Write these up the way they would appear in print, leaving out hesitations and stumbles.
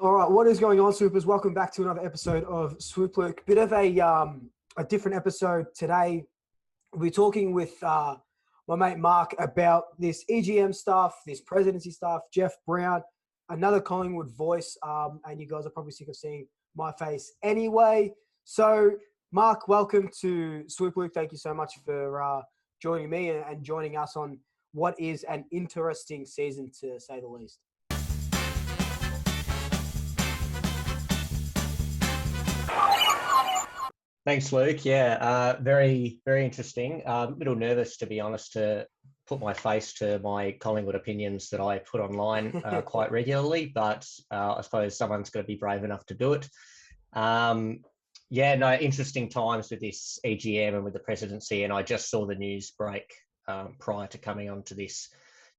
All right, what is going on, Swoopers? Welcome back to another episode of Swoop. Bit of a different episode today. We're talking with my mate Mark about this EGM stuff, this presidency stuff, Jeff Brown, another Collingwood voice, and you guys are probably sick of seeing my face anyway. So, Mark, welcome to Swoop. Thank you so much for joining me and joining us on what is an interesting season, to say the least. Thanks, Luke. Yeah, very, very interesting. A little nervous, to be honest, to put my face to my Collingwood opinions that I put online quite regularly, but I suppose someone's got to be brave enough to do it. Interesting times with this EGM and with the presidency, and I just saw the news break prior to coming on to this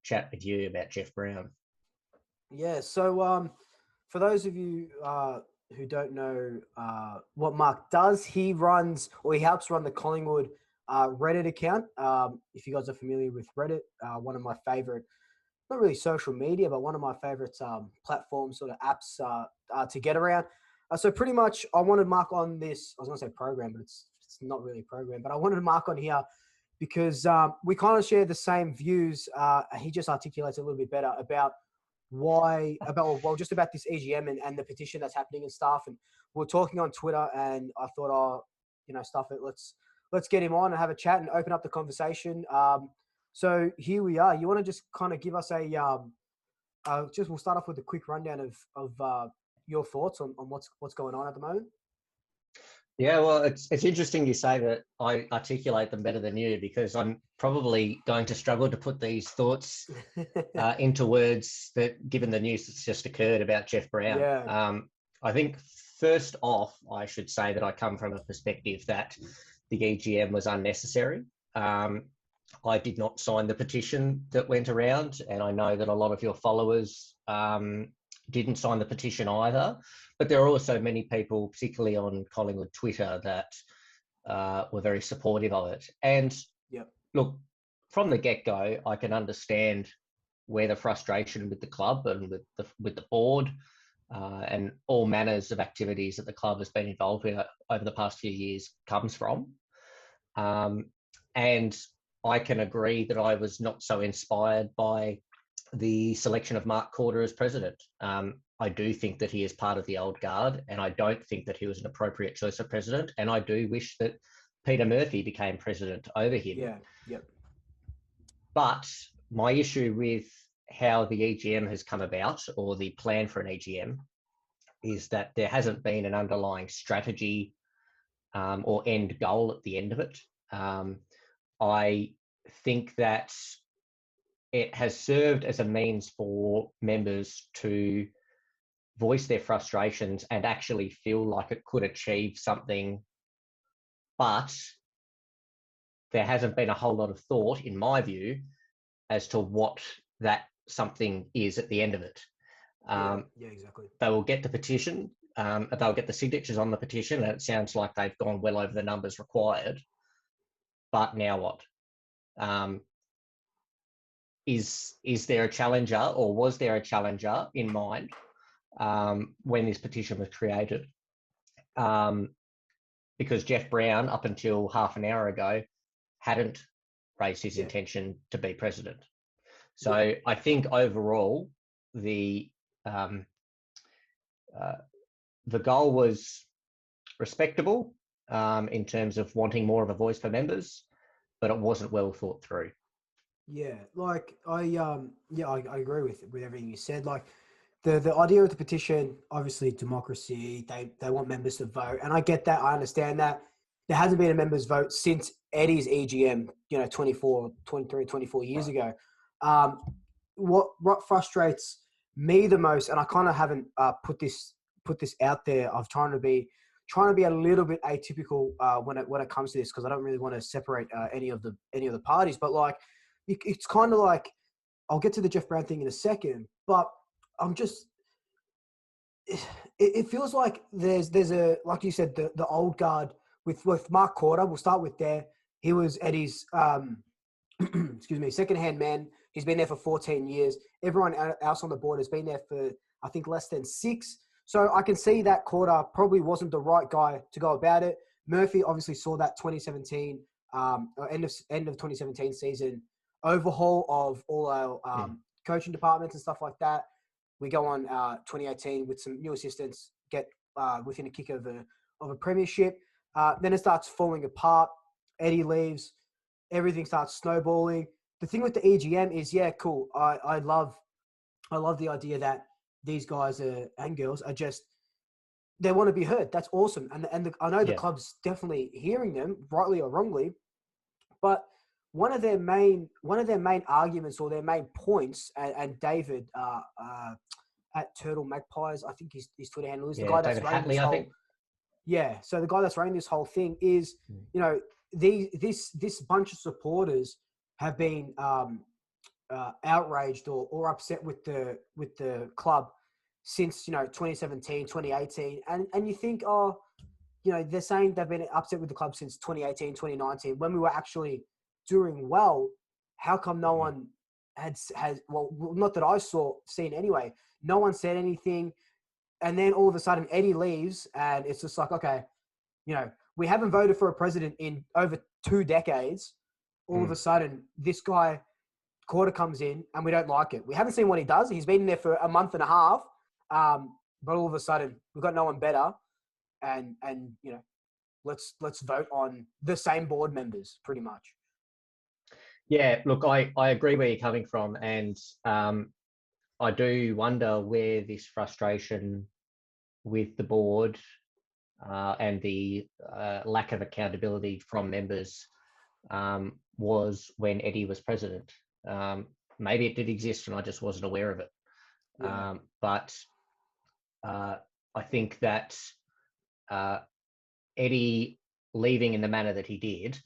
chat with you about Jeff Brown. Yeah, so for those of you who don't know what Mark does, he helps run the Collingwood Reddit account. If you guys are familiar with Reddit, one of my favorite, not really social media, but one of my favorite platforms, sort of apps to get around. So pretty much I wanted Mark on this, I was going to say program, but it's not really a program, but I wanted Mark on here because we kind of share the same views. He just articulates a little bit better about just about this EGM and the petition that's happening and stuff. And we're talking on Twitter, and I thought, stuff it. Let's get him on and have a chat and open up the conversation. So here we are. You want to just kind of give us we'll start off with a quick rundown of your thoughts on what's going on at the moment. Yeah, well, it's interesting you say that I articulate them better than you, because I'm probably going to struggle to put these thoughts into words that, given the news that's just occurred about Jeff Brown. Yeah. I think first off, I should say that I come from a perspective that the EGM was unnecessary. I did not sign the petition that went around, and I know that a lot of your followers didn't sign the petition either. But there are also many people, particularly on Collingwood Twitter, that were very supportive of it. And Look, from the get-go, I can understand where the frustration with the club and with the board and all manners of activities that the club has been involved with over the past few years comes from. And I can agree that I was not so inspired by the selection of Mark Corder as president. I do think that he is part of the old guard, and I don't think that he was an appropriate choice of president. And I do wish that Peter Murphy became president over him. Yeah, yep. But my issue with how the EGM has come about, or the plan for an EGM, is that there hasn't been an underlying strategy or end goal at the end of it. I think that it has served as a means for members to voice their frustrations and actually feel like it could achieve something, but there hasn't been a whole lot of thought, in my view, as to what that something is at the end of it. Yeah, exactly. They will get the petition, they'll get the signatures on the petition, and it sounds like they've gone well over the numbers required. But now what? Is there a challenger, or was there a challenger in mind when this petition was created? Because Jeff Brown, up until half an hour ago, hadn't raised his intention to be president. So I think overall, the goal was respectable in terms of wanting more of a voice for members, but it wasn't well thought through. Yeah, like I agree with everything you said. Like the idea of the petition, obviously democracy, they want members to vote, and I get that, I understand that. There hasn't been a members vote since Eddie's EGM, 24 years ago. What frustrates me the most, and I kind of haven't put this out there, of trying to be a little bit atypical when it comes to this, because I don't really want to separate any of the parties, but like it's kind of like, I'll get to the Jeff Brown thing in a second, but I'm just, it feels like there's a, like you said, the old guard with Mark Corder. We'll start with there. He was Eddie's second-hand man. He's been there for 14 years. Everyone else on the board has been there for, I think, less than 6. So I can see that Corder probably wasn't the right guy to go about it. Murphy obviously saw that 2017, or end of 2017 season overhaul of all our coaching departments and stuff like that. We go on 2018 with some new assistants, get within a kick of a premiership. Then it starts falling apart. Eddie leaves. Everything starts snowballing. The thing with the EGM is, yeah, cool. I love the idea that these guys and girls are just, they want to be heard. That's awesome. And I know the club's definitely hearing them, rightly or wrongly, but one of their main arguments or their main points, and David at Turtle Magpies, I think his Twitter handle is the guy that's David running Hatley, this I whole. think. Yeah, so the guy that's running this whole thing is, you know, this bunch of supporters have been outraged or upset with the club since 2017, 2018, and you think, oh, they're saying they've been upset with the club since 2018, 2019 when we were actually doing well. How come no one has well, not that I seen anyway, no one said anything? And then all of a sudden Eddie leaves and it's just like, okay, we haven't voted for a president in over 2 decades. All of a sudden this guy Quarter comes in and we don't like it. We haven't seen what he does. He's been in there for a month and a half. But all of a sudden we've got no one better. And let's vote on the same board members pretty much. Yeah, look, I agree where you're coming from. And I do wonder where this frustration with the board and the lack of accountability from members was when Eddie was president. Maybe it did exist and I just wasn't aware of it. Yeah. But I think that Eddie leaving in the manner that he did,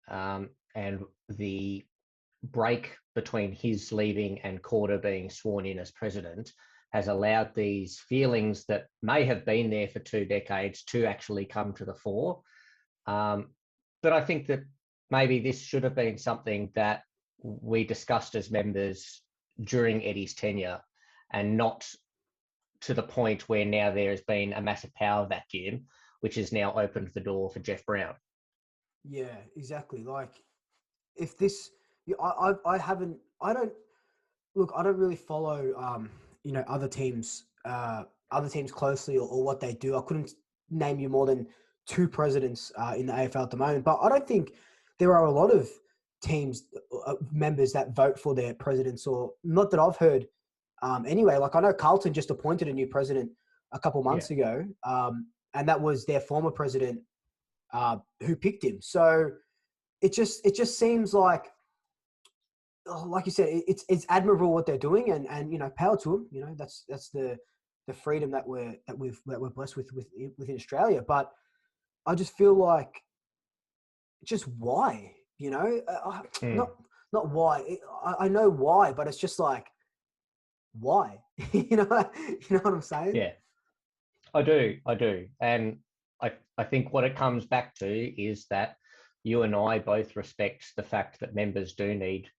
and the break between his leaving and Corder being sworn in as president has allowed these feelings that may have been there for 2 decades to actually come to the fore. But I think that maybe this should have been something that we discussed as members during Eddie's tenure, and not to the point where now there has been a massive power vacuum, which has now opened the door for Jeff Brown. Yeah, exactly. Like, if this, I don't really follow, other teams closely or what they do. I couldn't name you more than 2 presidents in the AFL at the moment, but I don't think there are a lot of teams, members that vote for their presidents, or not that I've heard. Anyway, like I know Carlton just appointed a new president a couple months ago, and that was their former president who picked him. So it just seems like you said, it's admirable what they're doing, and power to them. That's the freedom that we're blessed with within Australia. But I just feel like, just why, not why. I know why, but it's just like, why? you know what I'm saying? Yeah, I do. And I think what it comes back to is that you and I both respect the fact that members do need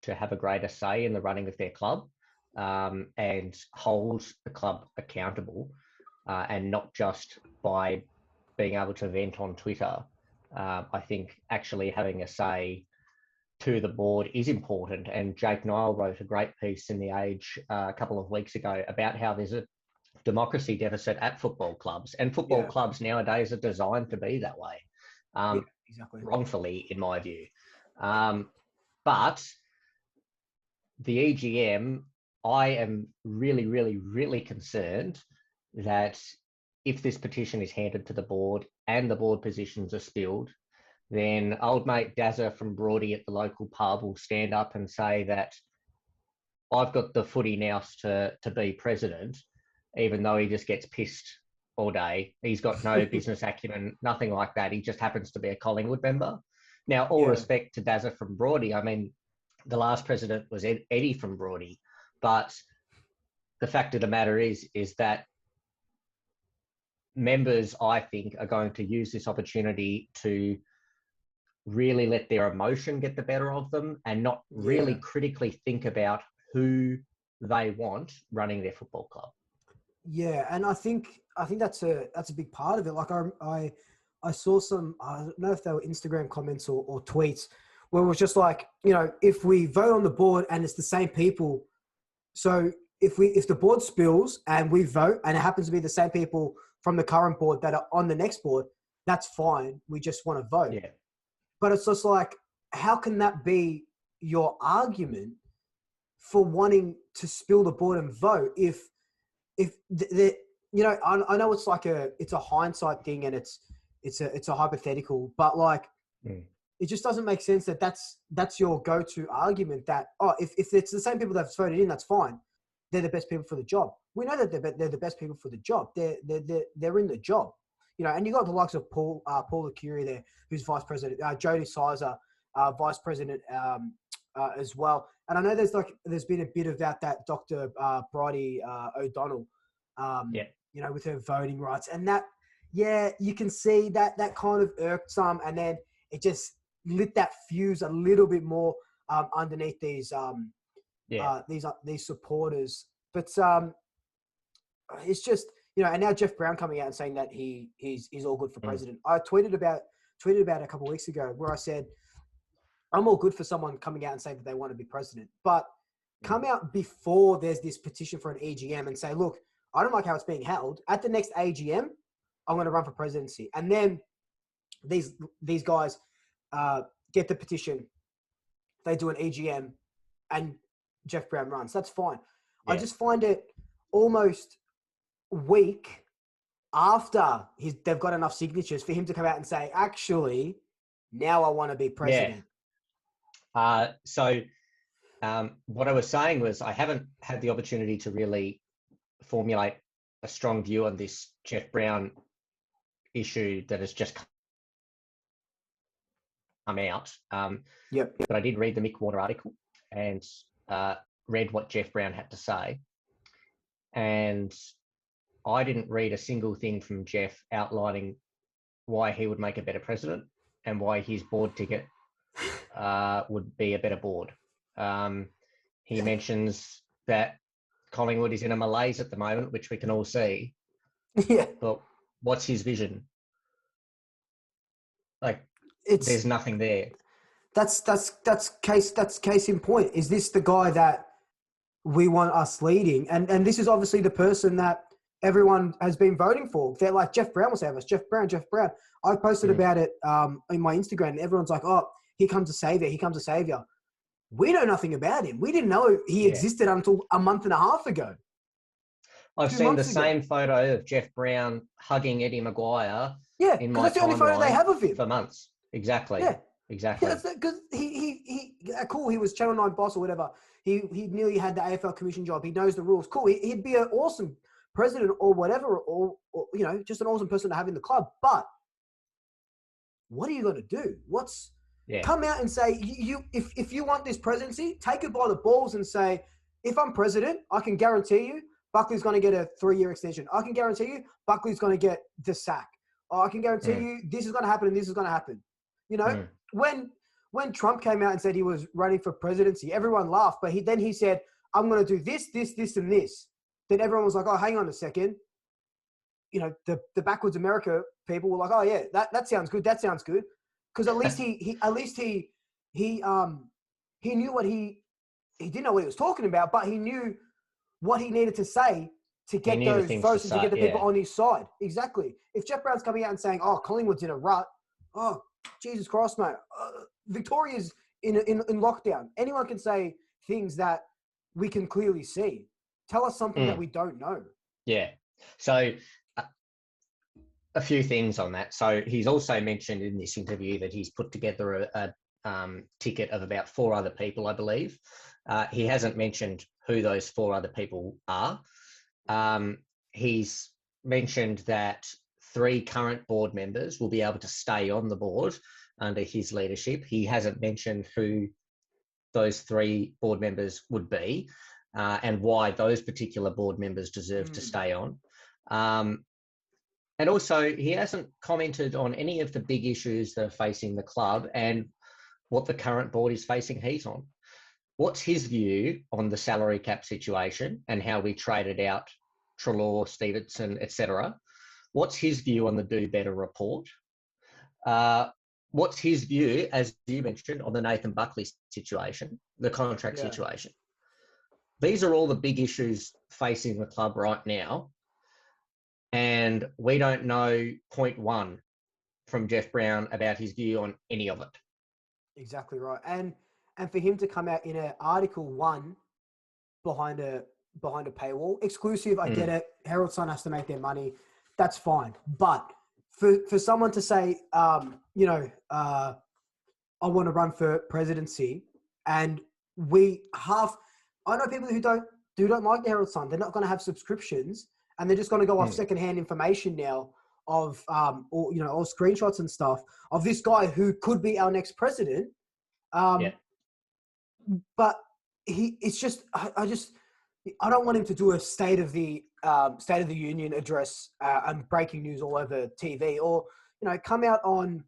to have a greater say in the running of their club, and hold the club accountable, and not just by being able to vent on Twitter. I think actually having a say to the board is important. And Jake Nile wrote a great piece in The Age a couple of weeks ago about how there's a democracy deficit at football clubs, and football clubs nowadays are designed to be that way, exactly. wrongfully, in my view. But the EGM, I am really, really, really concerned that if this petition is handed to the board and the board positions are spilled, then old mate Dazza from Broady at the local pub will stand up and say that I've got the footy now to be president, even though he just gets pissed all day. He's got no business acumen, nothing like that. He just happens to be a Collingwood member. Now, all respect to Dazza from Broady. I mean, the last president was Eddie from Broady. But the fact of the matter is that members, I think, are going to use this opportunity to really let their emotion get the better of them and not really critically think about who they want running their football club. Yeah, and I think that's a big part of it. Like I saw some, I don't know if they were Instagram comments or tweets where it was just like, you know, if we vote on the board and it's the same people, so if the board spills and we vote and it happens to be the same people from the current board that are on the next board, that's fine. We just want to vote. Yeah. But it's just like, how can that be your argument for wanting to spill the board and vote if the you know, I know it's like it's a hindsight thing and it's a hypothetical, but like it just doesn't make sense that that's your go-to argument that, oh, if it's the same people that's voted in, that's fine. They're the best people for the job. We know that they're the best people for the job. They're in the job, you know. And you got the likes of Paul Curie there, who's vice president, Jody Sizer, vice president as well. And I know there's been a bit of that Dr. Bridie O'Donnell, you know, with her voting rights, and that, yeah, you can see that kind of irked some, and then it just lit that fuse a little bit more underneath these supporters. But it's just, you know, and now Jeff Brown coming out and saying that he's all good for president. I tweeted about a couple of weeks ago where I said, I'm all good for someone coming out and saying that they want to be president, but come out before there's this petition for an EGM and say, look, I don't like how it's being held. At the next AGM, I'm going to run for presidency. And then these guys get the petition, they do an EGM, and Jeff Brown runs. That's fine. Yeah. I just find it almost weak after they've got enough signatures for him to come out and say, actually, now I want to be president. Yeah. What I was saying was I haven't had the opportunity to really formulate a strong view on this Jeff Brown issue that has just come out. But I did read the Mick Warner article and read what Jeff Brown had to say. And I didn't read a single thing from Jeff outlining why he would make a better president and why his board ticket would be a better board. He mentions that Collingwood is in a malaise at the moment, which we can all see. Yeah. But what's his vision? Like, there's nothing there. That's case in point. Is this the guy that we want us leading? And this is obviously the person that everyone has been voting for. They're like, Jeff Brown will save us. Jeff Brown. I posted about it in my Instagram, and everyone's like, oh, here comes a savior. We know nothing about him. We didn't know he existed until a month and a half ago. I've seen the same photo of Jeff Brown hugging Eddie Maguire. Yeah, in my that's the only photo they have of him for months. Exactly. Yeah, exactly. Because he cool. He was Channel 9 boss or whatever. He nearly had the AFL commission job. He knows the rules. Cool. He'd be an awesome president or whatever, or you know, just an awesome person to have in the club. But what are you going to do? Come out and say, if you want this presidency, take it by the balls and say, if I'm president, I can guarantee you Buckley's going to get a 3-year extension. I can guarantee you Buckley's going to get the sack. I can guarantee you this is going to happen and this is going to happen. You know, when Trump came out and said he was running for presidency, everyone laughed. But then he said, I'm going to do this, and this. Then everyone was like, oh, hang on a second. You know, the backwards America people were like, oh yeah, that sounds good. That sounds good. Because at least he knew what he didn't know what he was talking about, but he knew what he needed to say to get those votes and to get the people on his side. Exactly. If Jeff Brown's coming out and saying, oh, Collingwood's in a rut, oh, Jesus Christ, mate, Victoria's in lockdown. Anyone can say things that we can clearly see. Tell us something that we don't know. Yeah. So a few things on that. So he's also mentioned in this interview that he's put together a ticket of about 4 other people, I believe. He hasn't mentioned who those 4 other people are. He's mentioned that 3 current board members will be able to stay on the board under his leadership. He hasn't mentioned who those 3 board members would be and why those particular board members deserve to stay on. And also, he hasn't commented on any of the big issues that are facing the club and what the current board is facing heat on. What's his view on the salary cap situation and how we traded out Trelaw, Stevenson, etc. What's his view on the Do Better report? What's his view, as you mentioned, on the Nathan Buckley situation, the contract situation? These are all the big issues facing the club right now. And we don't know point one from Jeff Brown about his view on any of it. Exactly right. And for him to come out in an Article 1 behind a paywall, exclusive, I get it. Herald Sun has to make their money. That's fine. But for someone to say, I want to run for presidency, and I know people who don't like the Herald Sun. They're not going to have subscriptions, and they're just going to go off secondhand information now of or screenshots and stuff of this guy who could be our next president. But it's just I don't want him to do a State of the Union address and breaking news all over TV, or come out on.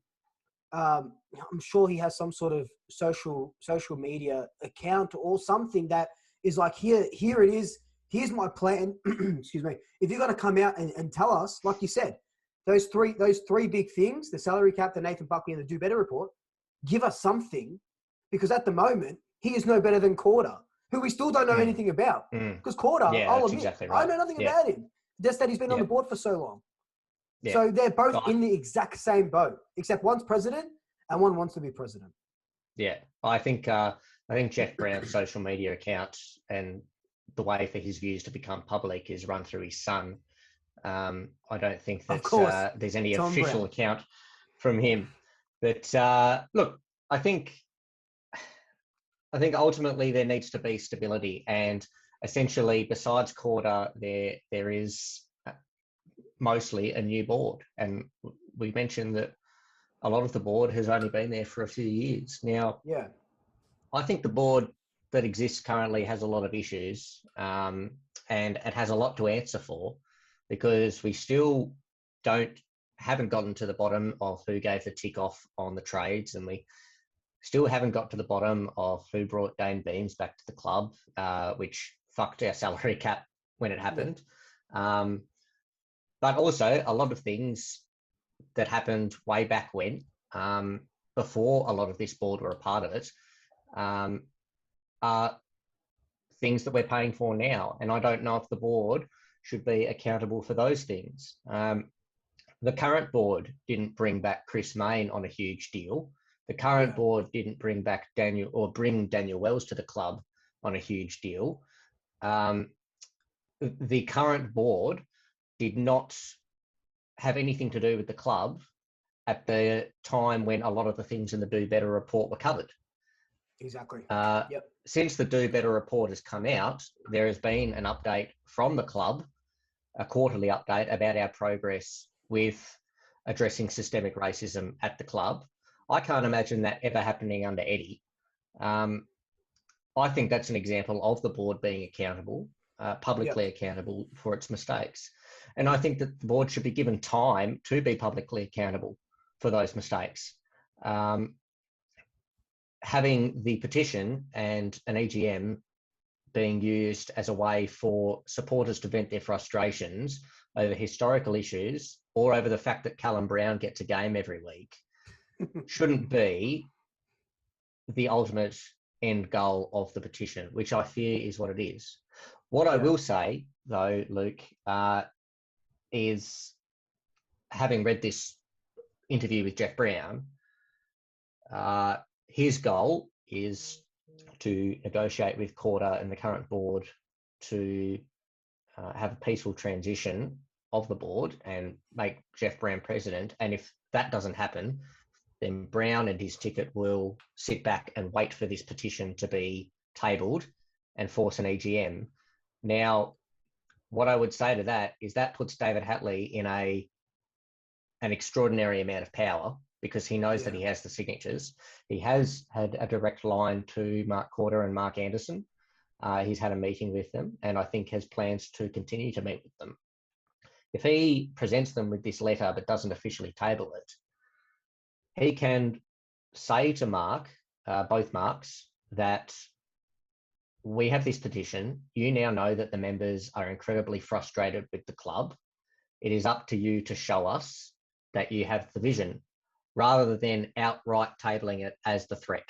I'm sure he has some sort of social media account or something that is like, here it is. Here's my plan. Excuse me. If you're going to come out and tell us, like you said, those three big things, the salary cap, the Nathan Buckley, and the Do Better report, give us something, because at the moment he is no better than Corder, who we still don't know anything about. Because Corder, I'll admit, exactly right. I know nothing about him. Just that he's been on the board for so long. Yeah. So they're both in the exact same boat, except one's president and one wants to be president. Yeah, I think Jeff Brown's social media account and the way for his views to become public is run through his son. I don't think that there's any Tom official Brown. Account from him. But look, I think ultimately there needs to be stability, and essentially besides Corder, there is mostly a new board, and we mentioned that a lot of the board has only been there for a few years now. Yeah, I think the board that exists currently has a lot of issues, and it has a lot to answer for, because we still haven't gotten to the bottom of who gave the tick off on the trades, and we still haven't got to the bottom of who brought Dane Beams back to the club, which fucked our salary cap when it happened. Yeah. But also a lot of things that happened way back when, before a lot of this board were a part of it, are things that we're paying for now. And I don't know if the board should be accountable for those things. The current board didn't bring back Chris Mayne on a huge deal. The current board didn't bring back Daniel Wells to the club on a huge deal. The current board did not have anything to do with the club at the time when a lot of the things in the Do Better report were covered. Exactly. Since the Do Better report has come out, there has been an update from the club, a quarterly update about our progress with addressing systemic racism at the club. I can't imagine that ever happening under Eddie. I think that's an example of the board being accountable, publicly accountable for its mistakes. And I think that the board should be given time to be publicly accountable for those mistakes. Having the petition and an EGM being used as a way for supporters to vent their frustrations over historical issues or over the fact that Callum Brown gets a game every week shouldn't be the ultimate end goal of the petition, which I fear is what it is. What I will say, though, Luke, is, having read this interview with Jeff Brown, his goal is to negotiate with Corder and the current board to have a peaceful transition of the board and make Jeff Brown president. And if that doesn't happen, then Brown and his ticket will sit back and wait for this petition to be tabled and force an EGM. Now, what I would say to that is that puts David Hatley in an extraordinary amount of power, because he knows that he has the signatures. He has had a direct line to Mark Corder and Mark Anderson. He's had a meeting with them, and I think has plans to continue to meet with them. If he presents them with this letter but doesn't officially table it, he can say to Mark, both Marks, that we have this petition. You now know that the members are incredibly frustrated with the club. It is up to you to show us that you have the vision, rather than outright tabling it as the threat.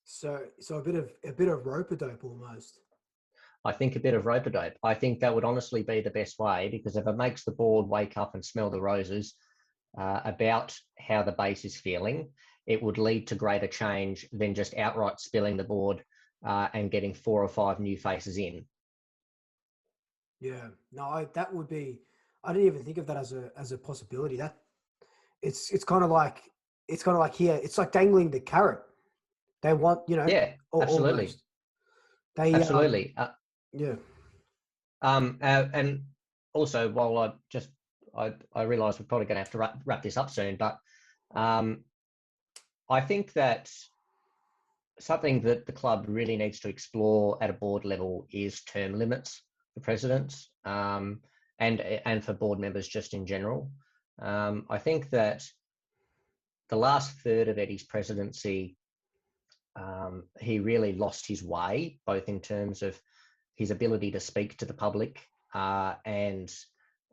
So a bit of rope-a-dope almost. I think a bit of rope-a-dope. I think that would honestly be the best way, because if it makes the board wake up and smell the roses about how the base is feeling, it would lead to greater change than just outright spilling the board and getting 4 or 5 new faces in. Yeah, no, that would be. I didn't even think of that as a possibility. That it's kind of like here. It's like dangling the carrot. They want, Yeah, absolutely, almost. They absolutely. Yeah. And also, while I realise we're probably going to have to wrap this up soon, but I think that something that the club really needs to explore at a board level is term limits for presidents and for board members just in general. I think that the last third of Eddie's presidency, he really lost his way, both in terms of his ability to speak to the public and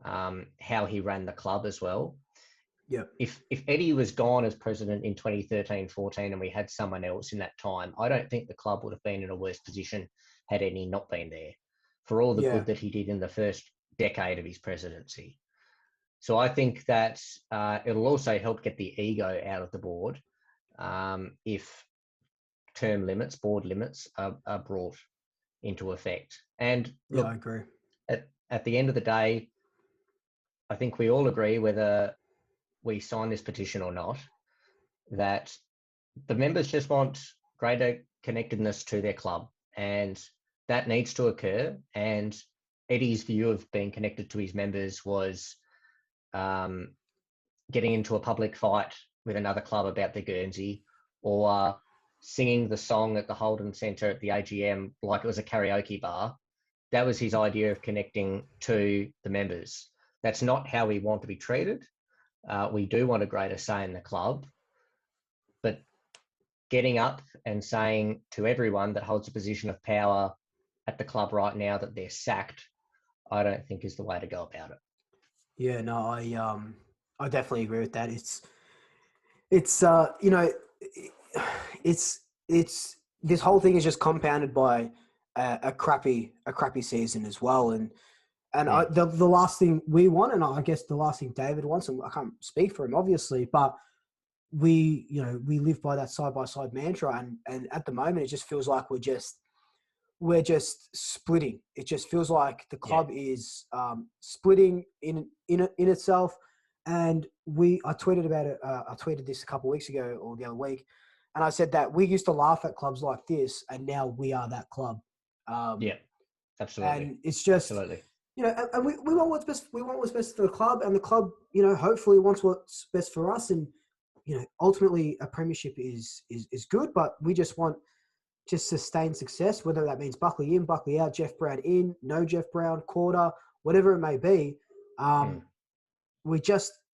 how he ran the club as well. Yeah. If Eddie was gone as president in 2013-14 and we had someone else in that time, I don't think the club would have been in a worse position had Eddie not been there, for all the good that he did in the first decade of his presidency. So I think that it'll also help get the ego out of the board if term limits, board limits are brought into effect. And look, I agree. At the end of the day, I think we all agree, whether we sign this petition or not, that the members just want greater connectedness to their club, and that needs to occur. And Eddie's view of being connected to his members was getting into a public fight with another club about their Guernsey, or singing the song at the Holden Centre at the AGM like it was a karaoke bar. That was his idea of connecting to the members. That's not how we want to be treated. We do want a greater say in the club, but getting up and saying to everyone that holds a position of power at the club right now that they're sacked, I don't think is the way to go about it. Yeah, no, I definitely agree with that. It's this whole thing is just compounded by a crappy season as well, and the last thing we want, and I guess the last thing David wants, and I can't speak for him obviously, but we live by that side by side mantra, and at the moment it just feels like we're just splitting. It just feels like the club is splitting in itself. And I tweeted about it. I tweeted this a couple of weeks ago or the other week, and I said that we used to laugh at clubs like this, and now we are that club. Absolutely. And it's just absolutely. And we want what's best. We want what's best for the club, and the club, hopefully wants what's best for us. And ultimately, a premiership is good, but we just want just sustained success, whether that means Buckley in, Buckley out, Jeff Brown in, no Jeff Brown, quarter, whatever it may be.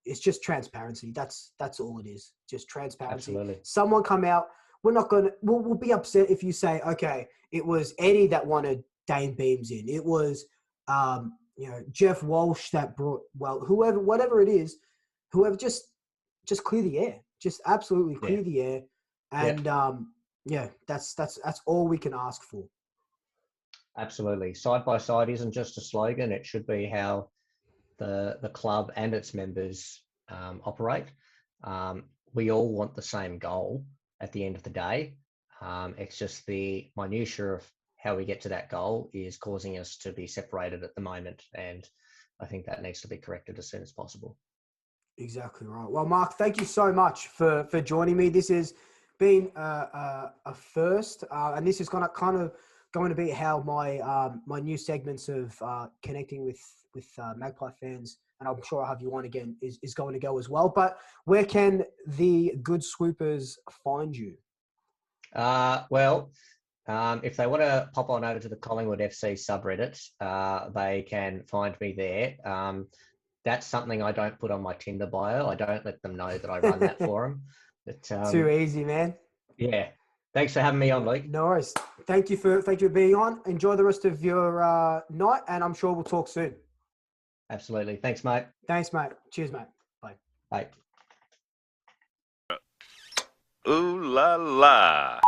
It's just transparency. That's all it is. Just transparency. Absolutely. Someone come out. We'll be upset if you say, okay, it was Eddie that wanted Dane Beams in. It was, Jeff Walsh that brought, whatever it is, whoever, just clear the air. Just absolutely clear the air. And, that's all we can ask for. Absolutely. Side by side isn't just a slogan. It should be how the club and its members operate. We all want the same goal at the end of the day. It's just the minutiae of how we get to that goal is causing us to be separated at the moment. And I think that needs to be corrected as soon as possible. Exactly right. Well, Mark, thank you so much for joining me. This has been a first, and this is going to be how my new segments of connecting with Magpie fans, and I'm sure I'll have you on again, is going to go as well. But where can the good swoopers find you? If they want to pop on over to the Collingwood FC subreddit, they can find me there. That's something I don't put on my Tinder bio. I don't let them know that I run that for them. But, too easy, man. Yeah. Thanks for having me on, Luke. No worries. Thank you for being on. Enjoy the rest of your night, and I'm sure we'll talk soon. Absolutely. Thanks, mate. Thanks, mate. Cheers, mate. Bye. Bye. Ooh la la.